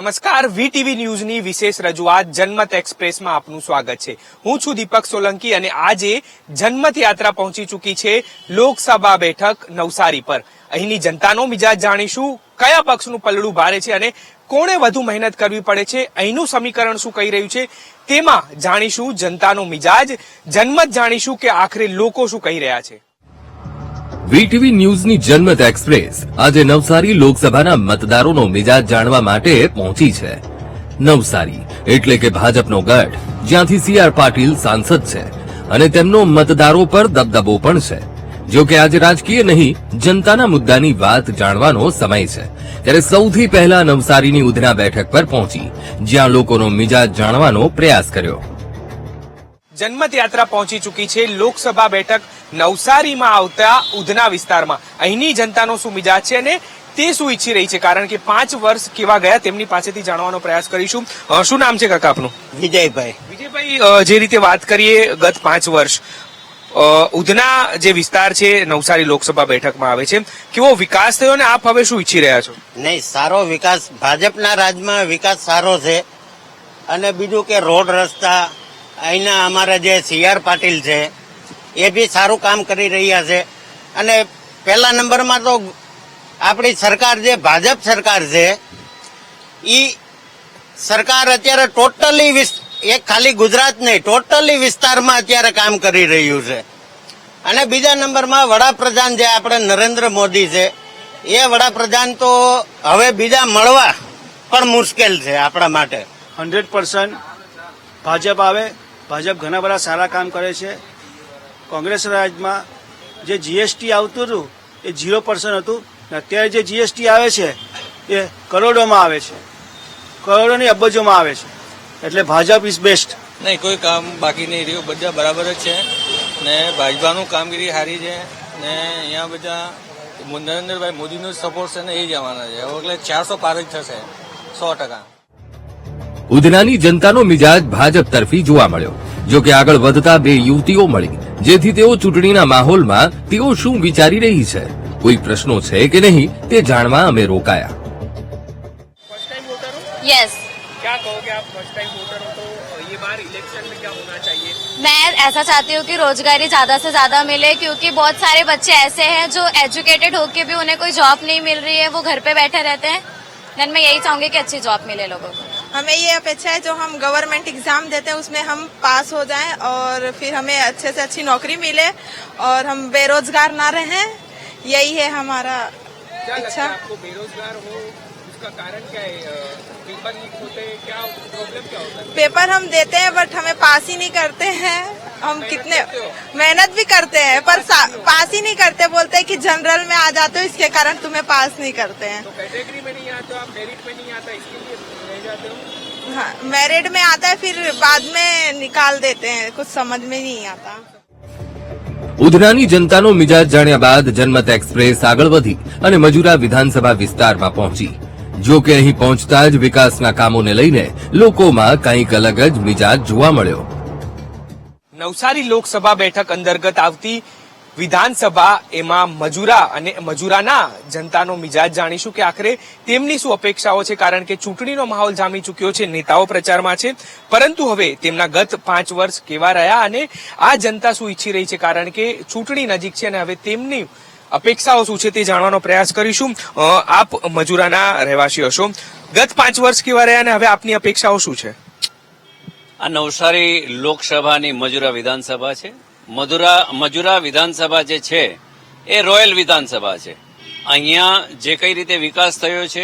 નમસ્કાર, વીટીવી ન્યૂઝની વિશેષ રજૂઆત જનમત એક્સપ્રેસમાં આપનું સ્વાગત છે। હું છું દીપક સોલંકી અને આજે જનમત યાત્રા પહોંચી ચૂકી છે લોકસભા બેઠક નવસારી પર। અહીંની જનતાનો મિજાજ જાણીશું, કયા પક્ષનું પલડું ભારે છે અને કોણે વધુ મહેનત કરવી પડે છે, અહીંનું સમીકરણ શું કહી રહ્યું છે તેમાં જાણીશું જનતાનો મિજાજ। જનમત જાણીશું કે આખરે લોકો શું કહી રહ્યા છે। વીટીવી ન્યૂઝની જનમત એક્સપ્રેસ આજે નવસારી લોકસભાના મતદારોનો મિજાજ જાણવા માટે પહોંચી છે। નવસારી એટલે કે ભાજપનો ગઢ, જ્યાંથી સી.આર. પાટીલ સાંસદ છે અને તેમનો મતદારો પર દબદબો પણ છે। જો કે આજે રાજકીય નહીં, જનતાના મુદ્દાની વાત જાણવાનો સમય છે, ત્યારે સૌથી પહેલા નવસારીની ઉધના બેઠક પર પહોંચી, જ્યાં લોકોનો મિજાજ જાણવાનો પ્રયાસ કર્યો। જનમત યાત્રા પહોંચી ચૂકી છે લોકસભા બેઠક નવસારીમાં આવતા ઉધના વિસ્તારમાં। અહીંની જનતાનો શું મિજાજ છે અને તે શું ઈચ્છી રહી છે, કારણ કે 5 વર્ષ કેવા ગયા તેમની પાસેથી જાણવાનો પ્રયાસ કરીશું। શું નામ છે કાકા આપનું? વિજયભાઈ। વિજયભાઈ, જે રીતે વાત કરીએ ગત 5 વર્ષ ઉધના જે વિસ્તાર છે નવસારી લોકસભા બેઠકમાં આવે છે, કેવો વિકાસ થયો અને આપ હવે શું ઈચ્છી રહ્યા છો? નહીં, સારો વિકાસ, ભાજપના રાજમાં વિકાસ સારો છે। અને બીજું કે રોડ રસ્તા અહીંના અમારા જે સી.આર. પાટીલ છે એ બી સારું કામ કરી રહ્યા છે। અને પહેલા નંબરમાં તો આપણી સરકાર જે ભાજપ સરકાર છે એ સરકાર અત્યારે ટોટલી એક ખાલી ગુજરાત નહીં, ટોટલી વિસ્તારમાં અત્યારે કામ કરી રહ્યું છે। અને બીજા નંબરમાં વડાપ્રધાન જે આપણે નરેન્દ્ર મોદી છે એ વડાપ્રધાન તો હવે બીજા મળવા પણ મુશ્કેલ છે આપણા માટે। 100% ભાજપ આવે। ભાજપ ઘણા બધા સારા કામ કરે છે। કોંગ્રેસ રાજમાં જે જીએસટી આવતું હતું એ 0% હતું, અત્યારે જે જીએસટી આવે છે એ કરોડોમાં આવે છે, કરોડોની અબજોમાં આવે છે, એટલે ભાજપ ઇઝ બેસ્ટ। નહીં, કોઈ કામ બાકી નહીં રહ્યું, બધા બરાબર જ છે ને ભાજપાનું કામગીરી સારી છે ને અહીંયા બધા નરેન્દ્રભાઈ મોદીનો સપોર્ટ છે ને એ જ આવવાના છે, એટલે 400 પાર જ થશે 100%। ઉધનાની જનતાનો મિજાજ ભાજપ તરફી જોવા મળ્યો। જો કે આગળ વધતા બે યુવતીઓ મળી, જેથી તેઓ ચૂંટણીના માહોલમાં તેઓ શું વિચારી રહી છે, કોઈ પ્રશ્નો છે કે નહીં તે જાણવા અમે રોકાયા। यस, क्या कहोगे आप? फर्स्ट टाइम वोटर हो तो ये बार इलेक्शन में क्या होना चाहिए? मैं ऐसा चाहती हूँ कि रोजगारी ज्यादा से ज्यादा मिले, क्योंकि बहुत सारे बच्चे ऐसे हैं जो एजुकेटेड होके भी उन्हें कोई जॉब नहीं मिल रही है, वो घर पे बैठे रहते हैं। देन मैं यही चाहूंगी कि अच्छी जॉब मिले लोगों को। हमें ये अपेक्षा है जो हम गवर्नमेंट एग्जाम देते हैं उसमें हम पास हो जाएं और फिर हमें अच्छे से अच्छी नौकरी मिले और हम बेरोजगार ना रहें, यही है हमारा इच्छा। आपको बेरोजगार हो उसका कारण क्या है? पेपर लीक होते हैं, क्या प्रॉब्लम क्या होता है? पेपर हम देते हैं बट हमें पास ही नहीं करते हैं। हम कितने मेहनत भी करते हैं पर पास ही नहीं करते, बोलते हैं कि जनरल में आ जाते हो इसके कारण तुम्हें पास नहीं करते हैं। तो कैटेगरी में नहीं आते हो आप, मेरिट में नहीं आता इसके लिए रह जाते हो? हाँ, मेरिट में आता है फिर बाद में निकाल देते हैं, कुछ समझ में नहीं आता। ઉધનાની જનતાનો મિજાજ જાણ્યા બાદ જનમત એક્સપ્રેસ આગળ વધી અને મજુરા વિધાનસભા વિસ્તારમાં પહોંચી। જો કે અહીં પહોંચતા જ વિકાસના કામોને લઈને લોકોમાં કંઈક અલગ જ મિજાજ જોવા મળ્યો। નવસારી લોકસભા બેઠક અંતર્ગત આવતી વિધાનસભા, એમાં મજુરા અને મજુરાના જનતાનો મિજાજ જાણીશું કે આખરે તેમની શું અપેક્ષાઓ છે, કારણ કે ચૂંટણીનો માહોલ જામી ચૂક્યો છે, નેતાઓ પ્રચારમાં છે, પરંતુ હવે તેમના ગત 5 વર્ષ કેવા રહ્યા અને આ જનતા શું ઈચ્છી રહી છે, કારણ કે ચૂંટણી નજીક છે અને હવે તેમની અપેક્ષાઓ શું છે તે જાણવાનો પ્રયાસ કરીશું। આપ મજુરાના રહેવાસી હશો, ગત 5 વર્ષ કેવા રહ્યા અને હવે આપની અપેક્ષાઓ શું છે? આ નવસારી લોકસભાની મજુરા વિધાનસભા છે। મજુરા વિધાનસભા જે છે એ રોયલ વિધાનસભા છે। અહીંયા જે કઈ રીતે વિકાસ થયો છે,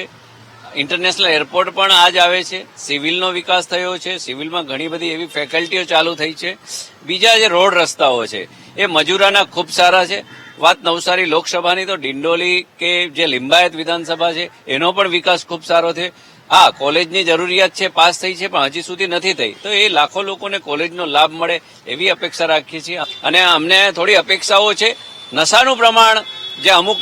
ઇન્ટરનેશનલ એરપોર્ટ પણ આજ આવે છે, સિવિલનો વિકાસ થયો છે, સિવિલમાં ઘણી બધી એવી ફેકલ્ટીઓ ચાલુ થઈ છે, બીજા જે રોડ રસ્તાઓ છે એ મજુરાના ખૂબ સારા છે। વાત નવસારી લોકસભાની તો ડિંડોલી કે જે લિંબાયત વિધાનસભા છે એનો પણ વિકાસ ખૂબ સારો છે। હા, કોલેજની જરૂરિયાત છે, પાસ થઈ છે પણ હજી સુધી નથી થઈ, તો એ લાખો લોકોને કોલેજનો લાભ મળે એવી અપેક્ષા રાખીએ છીએ। અને અમને થોડી અપેક્ષાઓ છે, નશાનું પ્રમાણ જે અમુક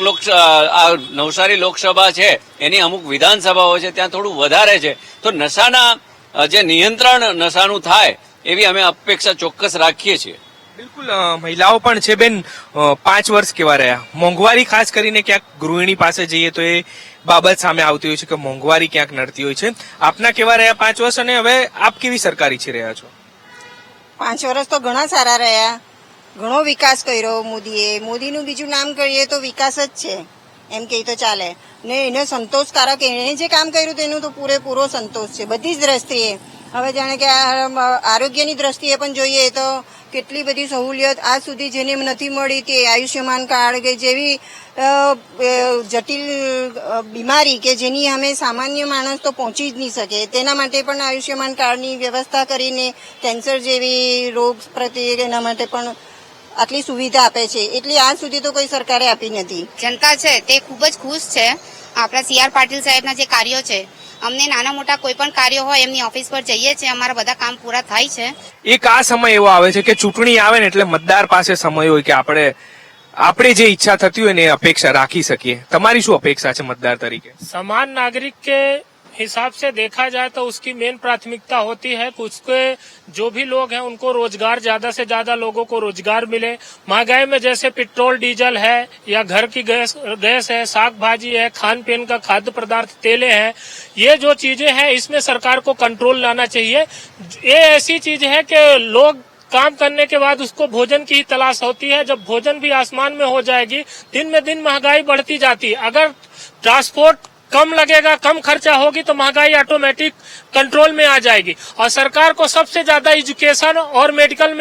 નવસારી લોકસભા છે એની અમુક વિધાનસભાઓ છે ત્યાં થોડું વધારે છે, તો નશાના જે નિયંત્રણ નશાનું થાય એવી અમે અપેક્ષા ચોક્કસ રાખીએ છીએ। બિલકુલ, મહિલાઓ પણ છે બેન, 5 વર્ષ કેવા રહ્યા? મોંઘવારી ખાસ કરીને ક્યાંક ગૃહિણી પાસે જઈએ તો એ બાબત સામે આવતી હોય છે કે મોંઘવારી ક્યાંક નડતી હોય છે. આપના કેવા રહ્યા 5 વર્ષ અને હવે આપ કેવી સરકાર ઈચ્છી રહ્યા છો? 5 વર્ષ તો ઘણા સારા રહ્યા, ઘણો વિકાસ કર્યો મોદીએ. મોદીનું બીજું નામ કહીએ તો વિકાસ જ છે એમ કહી તો ચાલે ને. એને સંતોષકારક, એણે જે કામ કર્યું તેનું તો પૂરેપૂરો સંતોષ છે બધી જ દ્રષ્ટિએ. હવે જાણે કે આરોગ્યની દ્રષ્ટિએ પણ જોઈએ તો કેટલી બધી સહુલિયત આજ સુધી જેને નથી મળી તે આયુષ્યમાન કાર્ડ કે જેવી જટિલ બીમારી કે જેની અમે સામાન્ય માણસ તો પહોંચી જ નહીં શકે તેના માટે પણ આયુષ્યમાન કાર્ડની વ્યવસ્થા કરીને કેન્સર જેવી રોગ પ્રત્યે એના માટે પણ આટલી સુવિધા આપે છે. એટલી આજ સુધી તો કોઈ સરકારે આપી નથી. જનતા છે તે ખૂબ જ ખુશ છે. આપણા CR પાટીલ સાહેબના જે કાર્યો છે, અમને નાના મોટા કોઈ પણ કાર્યો હોય એમની ઓફિસ પર જઈએ છીએ, અમારા બધા કામ પૂરા થાય છે. એક આ સમય એવો આવે છે કે ચૂંટણી આવે ને એટલે મતદાર પાસે સમય હોય કે આપણે જે ઈચ્છા થતી હોય ને એ અપેક્ષા રાખી શકીએ. તમારી શું અપેક્ષા છે મતદાર તરીકે? समान नागरिक के हिसाब से देखा जाए तो उसकी मेन प्राथमिकता होती है कि उसके जो भी लोग हैं उनको रोजगार, ज्यादा से ज्यादा लोगों को रोजगार मिले. महंगाई में जैसे पेट्रोल डीजल है या घर की गैस है, साग भाजी है, खान पीन का खाद्य पदार्थ, तेलें हैं, ये जो चीजें हैं इसमें सरकार को कंट्रोल लाना चाहिए. ये ऐसी चीज है कि लोग काम करने के बाद उसको भोजन की ही तलाश होती है. जब भोजन भी आसमान में हो जाएगी, दिन में दिन महंगाई बढ़ती जाती है. अगर ट्रांसपोर्ट कम लगेगा, कम खर्चा होगी तो महंगाई ऑटोमेटिक कंट्रोल में आ जाएगी. और सरकार को सबसे ज्यादा एजुकेशन और मेडिकल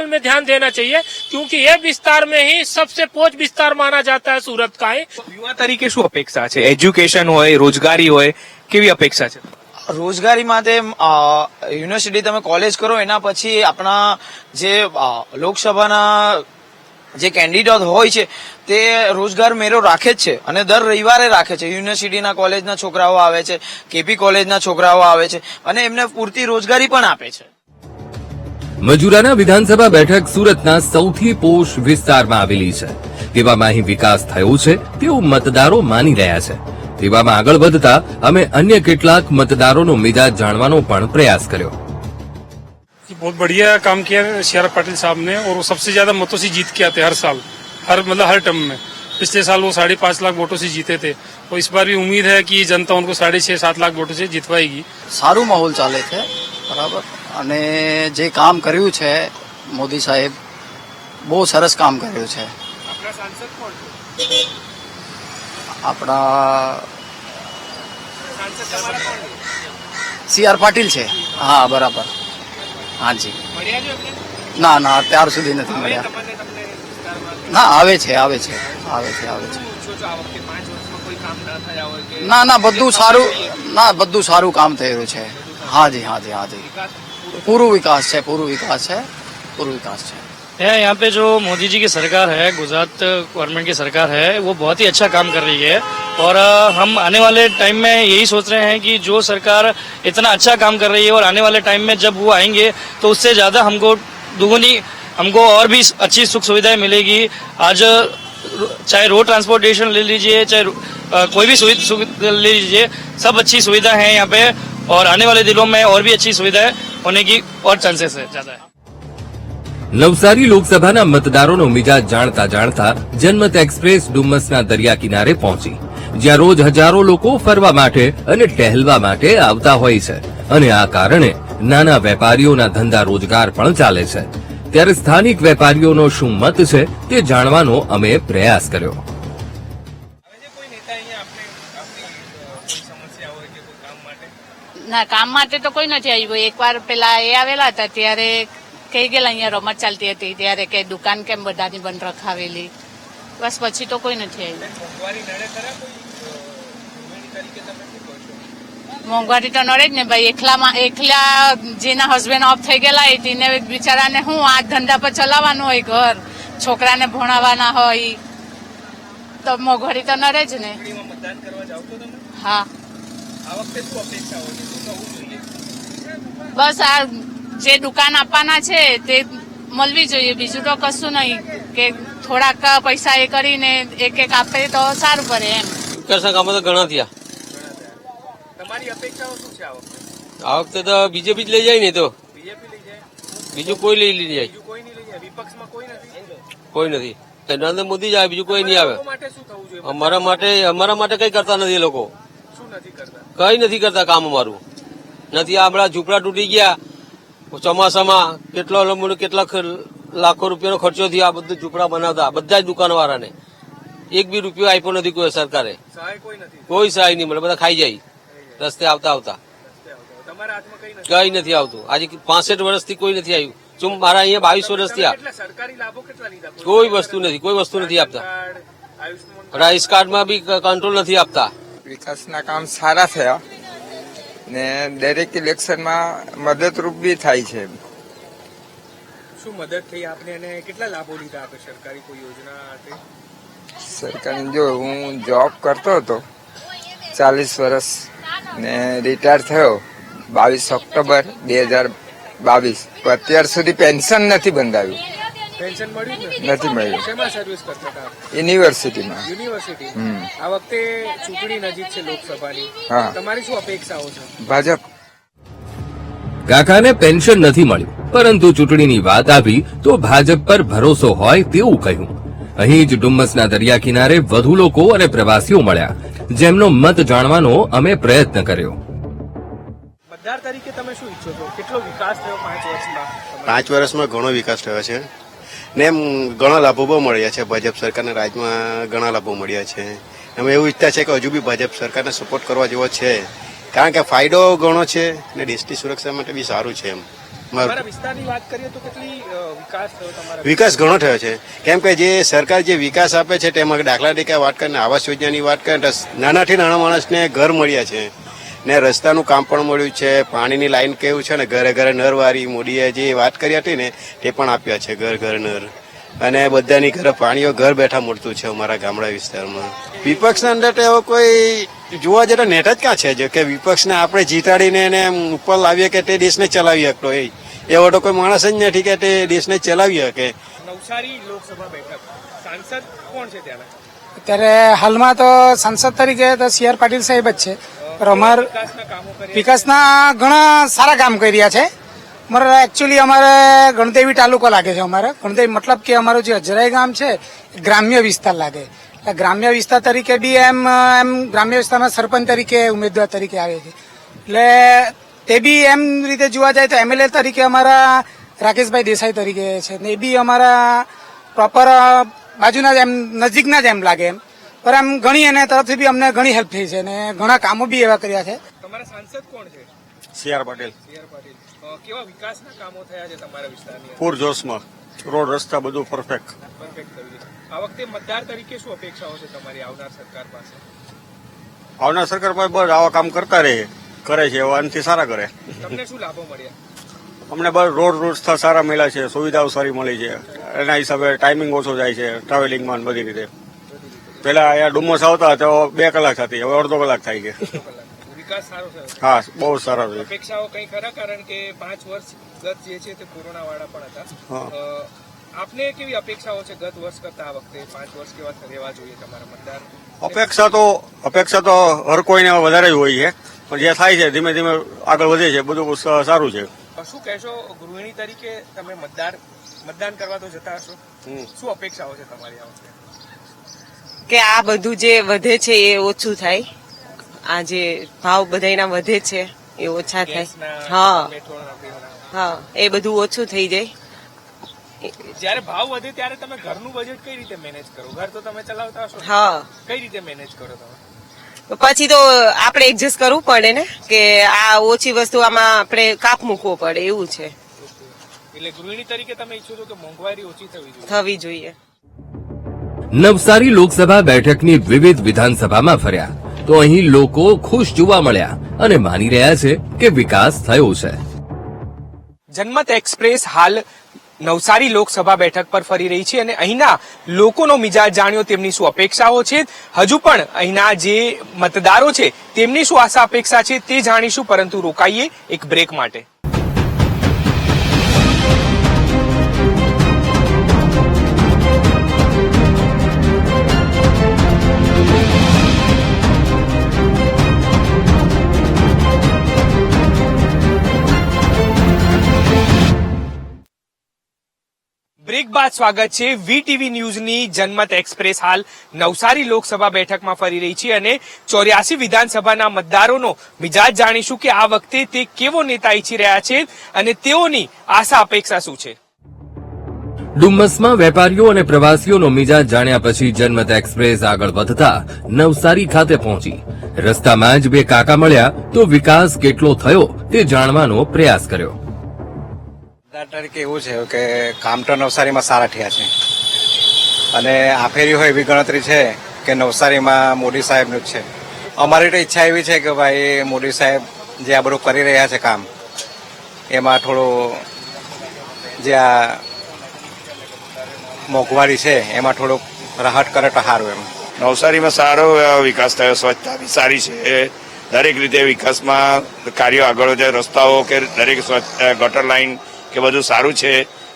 में ध्यान देना चाहिए, क्योंकि ये विस्तार में ही सबसे पोच विस्तार माना जाता है सूरत का ही. યુવા તરીકે શું અપેક્ષા છે? એજ્યુકેશન હોય, રોજગારી હોય, કેવી અપેક્ષા છે? રોજગારી માટે યુનિવર્સિટી તમે કોલેજ કરો, એના પછી આપણા જે લોકસભાના જે કેન્ડિડેટ હોય છે તે રોજગાર મેળો રાખે જ છે અને દર રવિવારે રાખે છે. યુનિવર્સિટીના કોલેજના છોકરાઓ આવે છે, કેપી કોલેજના છોકરાઓ આવે છે અને એમને પૂરતી રોજગારી પણ આપે છે. મજુરાના વિધાનસભા બેઠક સુરતના સૌથી પોશ વિસ્તારમાં આવેલી છે. તેવામાં અહીં વિકાસ થયો છે તેવું મતદારો માની રહ્યા છે. તેવામાં આગળ વધતા અમે અન્ય કેટલાક મતદારોનો મિજાજ જાણવાનો પણ પ્રયાસ કર્યો. बहुत बढ़िया काम किया CR पाटिल साहब ने, और वो सबसे ज्यादा मतों से जीत के आते हर साल, हर टर्म में. पिछले साल वो 5.5 लाख वोटों से जीते थे, तो इस बार भी उम्मीद है कि जनता उनको 6.5-7 लाख वोटों से जीतवाएगी. સારું માહોલ ચાલે છે, બરાબર. અને જે કામ કર્યું છે મોદી સાહેબ, બહુ સરસ કામ કર્યું છે. આપણા CR પાટીલ છે. હા, બરાબર. હાજી. ના ના, અત્યાર સુધી નથી મળ્યા. ના, આવે છે. ના ના, બધું સારું કામ થયું છે. હાજી. પૂરું વિકાસ છે. यहाँ पे जो मोदी जी की सरकार है, गुजरात गवर्नमेंट की सरकार है, वो बहुत ही अच्छा काम कर रही है. और हम आने वाले टाइम में यही सोच रहे हैं कि जो सरकार इतना अच्छा काम कर रही है और आने वाले टाइम में जब वो आएंगे तो उससे ज्यादा हमको और भी अच्छी सुख सुविधाएं मिलेगी. आज चाहे रोड ट्रांसपोर्टेशन ले लीजिए, चाहे कोई भी सुविधा ले लीजिए, सब अच्छी सुविधा है यहाँ पे. और आने वाले दिनों में और भी अच्छी सुविधाएं होने की और चांसेस है ज्यादा है. નવસારી લોકસભાના મતદારોનો મિજાજ જાણતા જાણતા જનમત એક્સપ્રેસ ડુમ્મસના દરિયા કિનારે પહોંચી, જ્યાં રોજ હજારો લોકો ફરવા માટે અને ટહેલવા માટે આવતા હોય છે અને આ કારણે નાના વેપારીઓના ધંધા રોજગાર પણ ચાલે છે. ત્યારે સ્થાનિક વેપારીઓનો શું મત છે તે જાણવાનો અમે પ્રયાસ કર્યો. ના, કામ માટે તો કોઈ નથી આવ્યું. એકવાર પેલા એ આવેલા હતા ત્યારે કહી ગયેલા અહીંયા રમત ચાલતી હતી ત્યારે કે દુકાન કેમ બધાની બંધ રખાવેલી, બસ પછી તો કોઈ નથી આવ્યું. મોંઘવારી તો નડે જ ને ભાઈ. એકલા જેના હસબન્ડ ઓફ થઈ ગયેલા હોય તેને બિચારાને શું આ ધંધા પર ચલાવવાનું હોય, ઘર છોકરાને ભણાવવાના હોય, તો મોંઘવારી તો નડે જ ને. હા, બસ આ જે દુકાન આપવાના છે તે મળવી જોઈએ, બીજું તો કશું નહીં. કે થોડાક પૈસા એ કરીને એક આપે તો સારું પડે એમ. વિકાસના કામો તો ઘણા થયા. તમારી અપેક્ષાઓ શું છે આ વખતે તો બીજેપી જ લઈ જાય ને. તો બીજું કોઈ લઈ જાય? કોઈ નહીં લઈ જાય. વિપક્ષમાં કોઈ નથી. કોઈ નથી. નરેન્દ્ર મોદી જ આવે, બીજું કોઈ નહીં આવે. લોકો માટે શું થવું જોઈએ? અમારા માટે કઈ કરતા નથી એ લોકો, શું નથી કરતા? કઈ નથી કરતા કામ અમારું. નથી આ હમણાં ઝૂંપડા તૂટી ગયા ચોમાસામાં, કેટલા લાખો રૂપિયાનો ખર્ચો થયો આ બધું ઝૂંપડા બનાવતા, બધા જ દુકાનવાળાને એક બી રૂપિયો આપ્યો નથી કોઈ સરકારે. સહાય કોઈ નથી. કોઈ સહાય નહીં મળે, બધા ખાઈ જાય રસ્તે આવતા. તમારા હાથમાં કઈ નથી. કઈ નથી આવતું. આજે 65 વર્ષથી કોઈ નથી આવ્યું. શું મારા અહીંયા 22 વર્ષથી કેટલા સરકારી લાભો કેટલા લીધા? કોઈ વસ્તુ નથી આપતા. આયુષ્માન રાઈસ કાર્ડમાં બી કંટ્રોલ નથી આપતા. વિકાસના કામ સારા થયા ને દરેક ઇલેક્શનમાં મદદરૂપ બી થાય છે. શું મદદ થઈ આપને અને કેટલા લાભો લીધા આપે સરકારી કોઈ યોજના હતી? સરકારની જો હું જોબ કરતો હતો 40 વર્ષ ને રિટાયર થયો 22 ઓક્ટોબર 2022. અત્યાર સુધી પેન્શન નથી બંધાવ્યું. પેન્શન મળ્યું ને? નથી મળ્યું. શેમાં સર્વિસ કરતા હતા? યુનિવર્સિટીમાં. યુનિવર્સિટી. આ વખતે ચૂંટણી નજીક છે લોકસભાની. હા. તમારી શું અપેક્ષાઓ છે? ભાજપ. કાકાને પેન્શન નથી મળ્યું, પરંતુ ચૂંટણીની વાત આવી તો ભાજપ પર ભરોસો હોય તેવું કહ્યું. અહીં જ ડુમ્મસના દરિયા કિનારે વધુ લોકો અને પ્રવાસીઓ મળ્યા, જેમનો મત જાણવાનો અમે પ્રયત્ન કર્યો. મતદાર તરીકે તમે શું ઈચ્છો છો? કેટલો વિકાસ થયો 5 વર્ષમાં? 5 વર્ષમાં ઘણો વિકાસ થયો છે ને એમ ઘણા લાભો બહુ મળ્યા છે. ભાજપ સરકારના રાજમાં ઘણા લાભો મળ્યા છે. અમે એવું ઈચ્છતા છે કે હજુ બી ભાજપ સરકારને સપોર્ટ કરવા જેવો છે, કારણ કે ફાયદો ઘણો છે ને દેશની સુરક્ષા માટે બી સારું છે. એમ તમારા વિસ્તારની વાત કરીએ તો કેટલી વિકાસ થયો તમારા? વિકાસ ઘણો થયો છે, કેમ કે જે સરકાર જે વિકાસ આપે છે તેમાં દાખલા તરીકે વાત કરીને આવાસ યોજનાની વાત કરીએ તો નાનાથી નાના માણસને ઘર મળ્યા છે ને રસ્તાનું કામ પણ મળ્યું છે. પાણીની લાઈન કેવું છે ને ઘરે ઘરે નરવારી મોદીએ જે વાત કરી હતી ને તે પણ આપ્યા છે, ઘર ઘર નર. અને બધાની ઘરે પાણીઓ ઘર બેઠા મળતું છે અમારા ગામડા વિસ્તારમાં. વિપક્ષના અંદર તો એવો કોઈ જોવા જતા નેટ જ ક્યાં છે જો કે વિપક્ષને આપણે જીતાડીને એને ઉપર લાવીએ કે તે દેશને ચલાવી શકતો એવો તો કોઈ માણસ જ નથી કે તે દેશને ચલાવી શકે. નવસારી લોકસભા બેઠક સાંસદ કોણ છે ત્યાંના? અત્યારે હાલમાં તો સાંસદ તરીકે તો CR પાટીલ સાહેબ જ છે, પણ અમાર વિકાસના ઘણા સારા કામ કરી રહ્યા છે. એકચ્યુઅલી અમારે ગણદેવી તાલુકો લાગે છે. અમારે ગણદેવી મતલબ કે અમારું જે અજરાઈ ગામ છે ગ્રામ્ય વિસ્તાર લાગે. એટલે ગ્રામ્ય વિસ્તાર તરીકે બી એમ ગ્રામ્ય વિસ્તારના સરપંચ તરીકે ઉમેદવાર તરીકે આવે છે. એટલે તે બી એમ રીતે જોવા જાય તો MLA તરીકે અમારા રાકેશભાઈ દેસાઈ તરીકે છે ને એ બી અમારા પ્રોપર બાજુના જ એમ નજીકના જ એમ લાગે એમ. પણ એમ ઘણી એના તરફથી બી અમને ઘણી હેલ્પ થઈ છે અને ઘણા કામો બી એવા કર્યા છે. તમારા સાંસદ કોણ છે? CR પાટીલ. કેવા વિકાસના કામો થયા છે તમારા વિસ્તારની? પૂરજોશમાં રોડ રસ્તા બધું પરફેક્ટ. આ વખતે મતદાર તરીકે શું અપેક્ષાઓ છે તમારી આવનાર સરકાર પાસે? આવનાર સરકાર પાસે બસ આવા કામ કરતા રહે, કરે છે એવા આનાથી સારા કરે. તમને શું લાભો મળ્યા? અમને બસ રોડ રસ્તા સારા મળ્યા છે, સુવિધાઓ સારી મળી છે, એના હિસાબે ટાઈમિંગ ઓછો જાય છે ટ્રાવેલિંગમાં બધી રીતે. પેલા અહીંયા ડુમ્મસ આવતા તો 2 કલાક થતી, હવે અડધો કલાક થાય છે. વિકાસ સારો છે. હા, બહુ સારા છે. અપેક્ષાઓ કઈ ખરા? કારણ કે 5 વર્ષ ગત જે છે તે કોરોના વાળા પણ હતા. આપને કેવી અપેક્ષાઓ છે ગત વર્ષ કરતા આ વખતે? 5 વર્ષ કેવા રહેવા જોઈએ તમારા મતદાર? અપેક્ષા તો હર કોઈને વધારે જ હોય છે, પણ જે થાય છે ધીમે ધીમે આગળ વધે છે, બધું સારું છે. શું કહેશો ગૃહિણી તરીકે? તમે મતદાન કરવા તો જતા હશો, શું અપેક્ષાઓ છે તમારી આ વખતે? કે આ બધું જે વધે છે એ ઓછું થાય. આ જે ભાવ બધાના વધે છે એ ઓછા થાય. હા, એ બધું ઓછું થઈ જાય. જયારે ભાવ વધે ત્યારે તમે ઘરનું બજેટ કઈ રીતે મેનેજ કરો? ઘર તો તમે ચલાવતા હશો. હા, કઈ રીતે મેનેજ કરો તમે? પછી તો આપણે એડજસ્ટ કરવું પડે ને કે આ ઓછી વસ્તુ આમાં આપણે કાપ મૂકવો પડે, એવું છે. એટલે ગૃહિણી તરીકે તમે ઈચ્છો છો કે મોંઘવારી ઓછી થવી જોઈએ. નવસારી લોકસભા બેઠકની વિવિધ વિધાનસભામાં ફર્યા તો અહીં લોકો ખુશ જોવા મળ્યા અને માની રહ્યા છે કે વિકાસ થયો છે. જનમત એક્સપ્રેસ હાલ નવસારી લોકસભા બેઠક પર ફરી રહી છે અને અહીંના લોકોનો મિજાજ જાણ્યો, તેમની શું અપેક્ષાઓ છે, હજુ પણ અહીંના જે મતદારો છે તેમની શું આશા અપેક્ષા છે તે જાણીશું. પરંતુ રોકાઈએ એક બ્રેક માટે. બ્રેક બ્રેક બાદ સ્વાગત છે વીટીવી ન્યૂઝની જનમત એક્સપ્રેસ હાલ નવસારી લોકસભા બેઠકમાં ફરી રહી છે અને 84 વિધાનસભાના મતદારોનો મિજાજ જાણીશું કે આ વખતે તે કેવો નેતા ઈચ્છી રહ્યા છે અને તેઓની આશા અપેક્ષા શું છે. ડુમ્મસમાં વેપારીઓ અને પ્રવાસીઓનો મિજાજ જાણ્યા પછી જનમત એક્સપ્રેસ આગળ વધતા નવસારી ખાતે પહોંચી. રસ્તામાં જ બે કાકા મળ્યા તો વિકાસ કેટલો થયો તે જાણવાનો પ્રયાસ કર્યો. તરીકે એવું છે કે કામ તો નવસારીમાં સારા થયા છે અને આ ફેરી હોય એવી ગણતરી છે કે નવસારીમાં મોદી સાહેબનું જ છે. અમારી તો ઈચ્છા એવી છે કે ભાઈ મોદી સાહેબ જે આ બધું કરી રહ્યા છે કામ એમાં થોડું જે આ મોંઘવારી છે એમાં થોડુંક રાહત કરે તો સારું. એમ નવસારીમાં સારો વિકાસ થયો, સ્વચ્છતા બી સારી છે, દરેક રીતે વિકાસમાં કાર્યો આગળ છે, રસ્તાઓ કે દરેક ગટર લાઈન કે બધું સારું છે,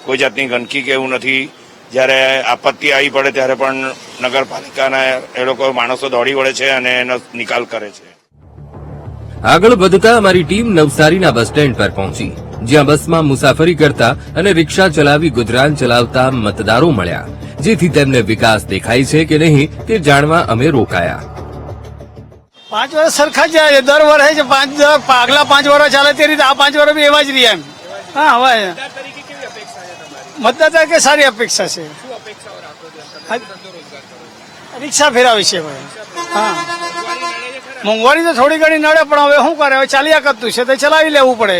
કોઈ જાતની ગંદકી કે એવું નથી. જયારે આપત્તિ આવી પડે ત્યારે પણ નગરપાલિકાના એ લોકો માણસો દોડી વળે છે અને એનો નિકાલ કરે છે. આગળ વધતા અમારી ટીમ નવસારીના બસ સ્ટેન્ડ પર પહોંચી, જ્યાં બસમાં મુસાફરી કરતા અને રિક્ષા ચલાવી ગુજરાન ચલાવતા મતદારો મળ્યા, જેથી તેમને વિકાસ દેખાય છે કે નહીં તે જાણવા અમે રોકાયા. 5 વર્ષ સરખા જ જાય, દર વર્ષે છે. આગલા 5 વર્ષ ચાલે તે રીતે આ 5 વર્ષ બી એવા જ રહ્યા. એમ હા, હવે મતદાર તરીકે સારી અપેક્ષા છે. રિક્ષા ફેરાવી છે ભાઈ. હા, મોંઘવારી તો થોડી ઘણી નડે પણ હવે શું કરે, હવે ચાલ્યા કરતું છે તો ચલાવી લેવું પડે.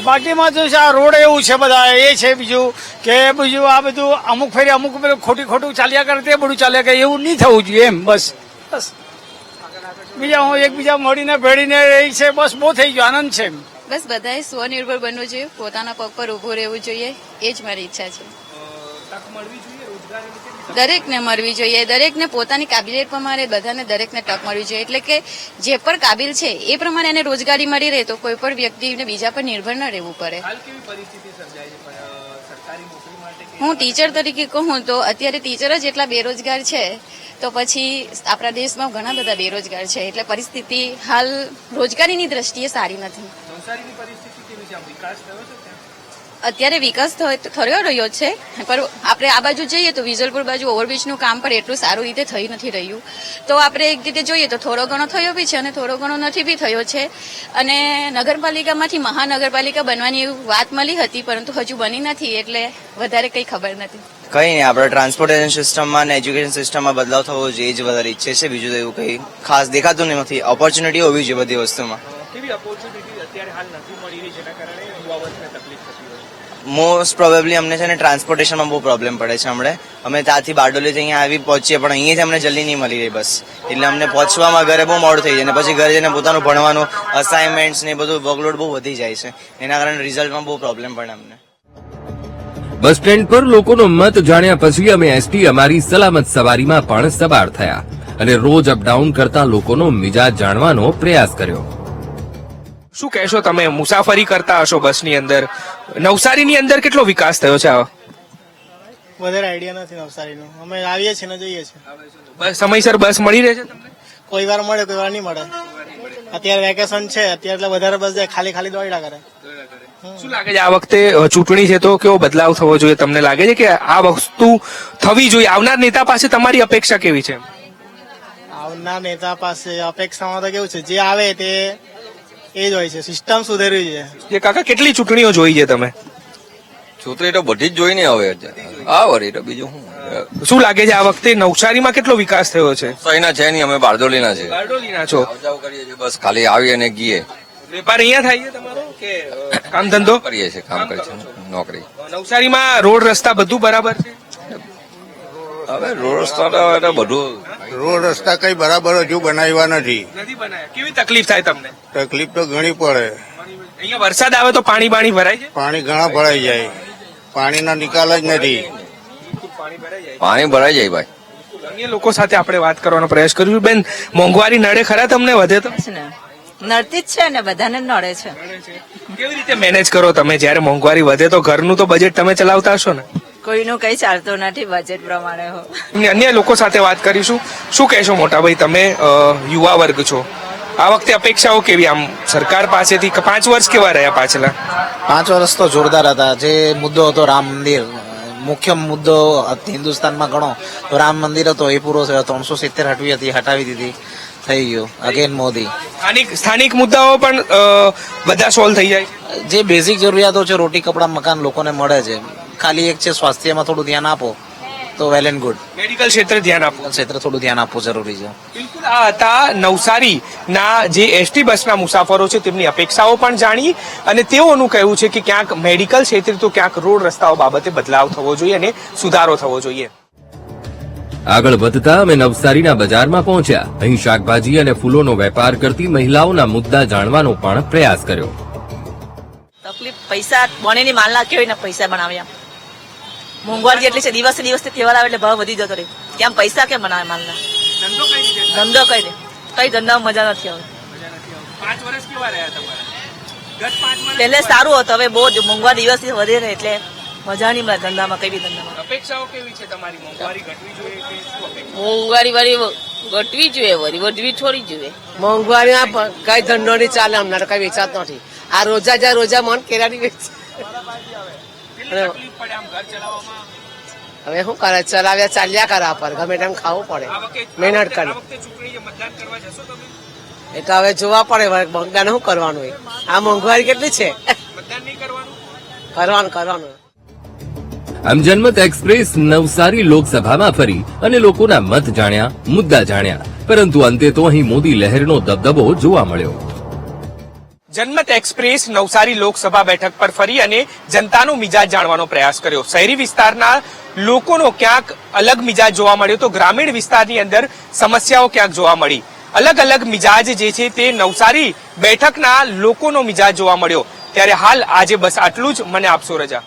બાકીમાં તો આ રોડ એવું છે બધા એ છે, બીજું આ બધું અમુક ફેરી અમુક ખોટું ચાલ્યા કરે તે બધું ચાલ્યા કરે એવું નહીં થવું જોઈએ. એમ બસ બીજા હું એકબીજા મળીને ભેળીને રહી છે, બસ બહુ થઈ ગયો, આનંદ છે. બસ બધાએ સ્વનિર્ભર બનવું જોઈએ, પોતાના પગ પર ઉભું રહેવું જોઈએ, એ જ મારી ઈચ્છા છે. દરેકને મળવી જોઈએ, દરેકને પોતાની કાબિલિયત પ્રમાણે બધાને દરેકને તક મળવી જોઈએ. એટલે કે જે પણ કાબિલ છે એ પ્રમાણે એને રોજગારી મળી રહે તો કોઈ પણ વ્યક્તિને બીજા પર નિર્ભર ન રહેવું પડે. હું ટીચર તરીકે કહું તો અત્યારે ટીચર જ એટલા બેરોજગાર છે તો પછી આપણા દેશમાં ઘણા બધા બેરોજગાર છે, એટલે પરિસ્થિતિ હાલ રોજગારીની દ્રષ્ટિએ સારી નથી. અત્યારે વિકાસ થયો રહ્યો છે, પણ આપણે આ બાજુ જઈએ તો વિજલપુર બાજુ ઓવરબ્રિજનું કામ પણ એટલું સારું રીતે થઈ નથી રહ્યું. તો આપણે એક રીતે જોઈએ તો થોડો ઘણો થયો બી છે અને થોડો ઘણો નથી બી થયો છે. અને નગરપાલિકામાંથી મહાનગરપાલિકા બનવાની વાત મળી હતી, પરંતુ હજુ બની નથી, એટલે વધારે કંઈ ખબર નથી. કઈ નહીં, આપણે ટ્રાન્સપોર્ટેશન સિસ્ટમમાં અને એજ્યુકેશન સિસ્ટમમાં બદલાવ થવો જોઈએ, એ જ વધારે ઈચ્છે છે. બીજું તો એવું કંઈ ખાસ દેખાતું નથી. ઓપોર્ચ્યુનિટી હોવી જોઈએ બધી વસ્તુમાં. મોસ્ટ પ્રોબેબલી અમને છે ને ટ્રાન્સપોર્ટેશનમાં બહુ પ્રોબ્લેમ પડે છે. હમણાં અમે ત્યાંથી બારડોલીથી અહીંયા આવી પહોંચીએ પણ અહીંયાથી અમને જલ્દી નહીં મળી રહી બસ, એટલે અમને પહોંચવામાં ઘરે બહુ મોડું થઈ જાય અને પછી ઘરે જઈને પોતાનું ભણવાનું અસાઇનમેન્ટ્સ ને બધું વર્કલોડ બહુ વધી જાય છે, એના કારણે રિઝલ્ટમાં બહુ પ્રોબ્લેમ પડે અમને. બસ સ્ટેન્ડ પર લોકોનો મત જાણ્યા પછી અમે એસટી અમારી સલામત સવારીમાં પણ સવાર થયા અને રોજ અપડાઉન કરતા લોકોનો મિજાજ જાણવાનો પ્રયાસ કર્યો. શું કહેશો તમે, મુસાફરી કરતા હશો બસની અંદર, નવસારીની અંદર કેટલો વિકાસ થયો છે? વધારે આઈડિયા નથી નવસારીનો, અમે આવીએ છીએ ને જઈએ છીએ. સમયસર બસ મળી રહે છે તમને? કોઈ વાર મળે, કોઈ વાર નહીં મળે. અત્યારે વેકેશન છે અત્યારે એટલે વધારે બસ જાય, ખાલી ખાલી દોડ્યા કરે. શું લાગે છે આ વખતે ચૂંટણી છે તો કેવો બદલાવ થવો જોઈએ? તમને લાગે છે કે આ વસ્તુ થવી જોઈએ? આવનાર નેતા પાસે તમારી અપેક્ષા કેવી છે? આવનાર નેતા પાસે અપેક્ષામાં તો કેવું છે, જે આવે તે એ જ હોય છે, સિસ્ટમ સુધારવી છે. કાકા કેટલી ચૂંટણીઓ જોઈ છે તમે? ચૂંટણી તો બધી જ જોઈ ને હવે આ વળી તો બીજું શું લાગે છે આ વખતે નવસારીમાં કેટલો વિકાસ થયો છે? સહીના છે નહીં, અમે બારડોલીના છે. બારડોલીના છો? આવજાવ કરીએ છીએ બસ, ખાલી આવી અને ગીએ. વેપાર અહીંયા થાય છે તમારો કે કામ ધંધો? કરીએ છીએ, કામ કરીએ છીએ, નોકરી. નવસારીમાં રોડ રસ્તા બધું બરાબર છે? હવે રોડ રસ્તા તો બધું, રોડ રસ્તા કઈ બરાબર હજુ બનાવ્યા નથી. કેવી તકલીફ થાય તમને? તકલીફ તો ઘણી પડે. અહીંયા વરસાદ આવે તો પાણી ભરાય છે? પાણી ઘણા ભરાઈ જાય, પાણીનો નિકાલ જ નથી. પાણી ભરાઈ જાય ભાઈ. અન્ય લોકો સાથે આપણે વાત કરવાનો પ્રયાસ કર્યો. બેન, મોંઘવારી નડે ખરા તમને? વધે તો નડતી જ છે ને, બધાને નડે છે. કેવી રીતે મેનેજ કરો તમે જયારે મોંઘવારી વધે તો? ઘરનું તો બજેટ તમે ચલાવતા હશો ને? કોઈનું કઈ ચાલતું નથી બજેટ પ્રમાણે. અન્ય લોકો સાથે વાત કરીશું. શું કહેશો મોટા ભાઈ, તમે યુવા વર્ગ છો, આ વખતે અપેક્ષાઓ કેવી આમ સરકાર પાસેથી 5 વર્ષ કેવા રહ્યા પાછલા? 5 વર્ષ તો જોરદાર હતા. જે મુદ્દો હતો રામ મંદિર, મુખ્ય મુદ્દો હિન્દુસ્તાનમાં ગણો તો રામ મંદિર હતો, એ પૂરો થયો. 370 હટવી હતી, હટાવી દીધી, થઈ ગયું. અગેન મોદી. સ્થાનિક મુદ્દાઓ પણ બધા સોલ્વ થઈ જાય. જે બેઝિક જરૂરિયાતો છે, રોટી કપડા મકાન લોકોને મળે છે. ખાલી એક છે સ્વાસ્થ્યમાં થોડું ધ્યાન આપો તો વેલ એન્ડ ગુડ. મેડિકલ ક્ષેત્રે ધ્યાન આપો, ક્ષેત્રે થોડું ધ્યાન આપવું જરૂરી છે. બિલકુલ. આ હતા નવસારીના જે એસટી બસના મુસાફરો છે, તેમની અપેક્ષાઓ પણ જાણી અને તેઓનું કહેવું છે કે ક્યાંક મેડિકલ ક્ષેત્રે તો ક્યાંક રોડ રસ્તાઓ બાબતે બદલાવ થવો જોઈએ અને સુધારો થવો જોઈએ. આગળ વધતા અમે નવસારીના બજારમાં પહોંચ્યા. અહીં શાકભાજી અને ફૂલોનો વેપાર કરતી મહિલાઓના મુદ્દા જાણવાનો પણ પ્રયાસ કર્યો. તકલીફ પૈસા બનેની માલ ના કેવી ને પૈસા બનાવ્યા. મોંઘવારી જેટલી છે, દિવસે દિવસે તહેવાર આવે એટલે ભાવ વધી જતો રહે. કેમ પૈસા કેમ બનાવે માલના? ધંધો કઈ દે, કઈ ધંધામાં મજા નથી આવે. 5 વર્ષ કેવા રહ્યા તમારા? ગત 5 વર્ષ પહેલે સારું હતું, હવે બહુ જ મોંઘવારી દિવસથી વધે રહે એટલે મજા નહીં મળે ધંધામાં, કઈ બી ધંધામાં. અપેક્ષાઓ કેવી છે તમારી? મોંઘવારી ઘટવી જોઈએ કે શું અપેક્ષા? મોંઘવારી વાળી ઘટવી જોઈએ, વળી વધવી થોડી જોઈએ. મોંઘવારીમાં કઈ ધંધો નહીં ચાલે, અમને કઈ વેચાત નથી. આ રોજા મન કેરાની વેચ. હવે શું કરે, ચલાવ્યા ચાલ્યા કરા પર ગમે તેમ ખાવું પડે, મહેનત કરી. એ તો હવે જોવા પડે મતદાન શું કરવાનું હોય. આ મોંઘવારી કેટલી છે, કરવાનું. આમ જનમત એક્સપ્રેસ નવસારી લોકસભામાં ફરી અને લોકોના મત જાણ્યા, મુદ્દા જાણ્યા, પરંતુ અંતે તો અહીં મોદી લહેરનો દબદબો જોવા મળ્યો. જનમત એક્સપ્રેસ નવસારી લોકસભા બેઠક પર ફરી અને જનતાનો મિજાજ જાણવાનો પ્રયાસ કર્યો. શહેરી વિસ્તારના લોકોનો ક્યાંક અલગ મિજાજ જોવા મળ્યો તો ગ્રામીણ વિસ્તારની અંદર સમસ્યાઓ ક્યાંક જોવા મળી. અલગ અલગ મિજાજ જે છે તે નવસારી બેઠકના લોકોનો મિજાજ જોવા મળ્યો. ત્યારે હાલ આજે બસ આટલું જ. મને આપશો રજા.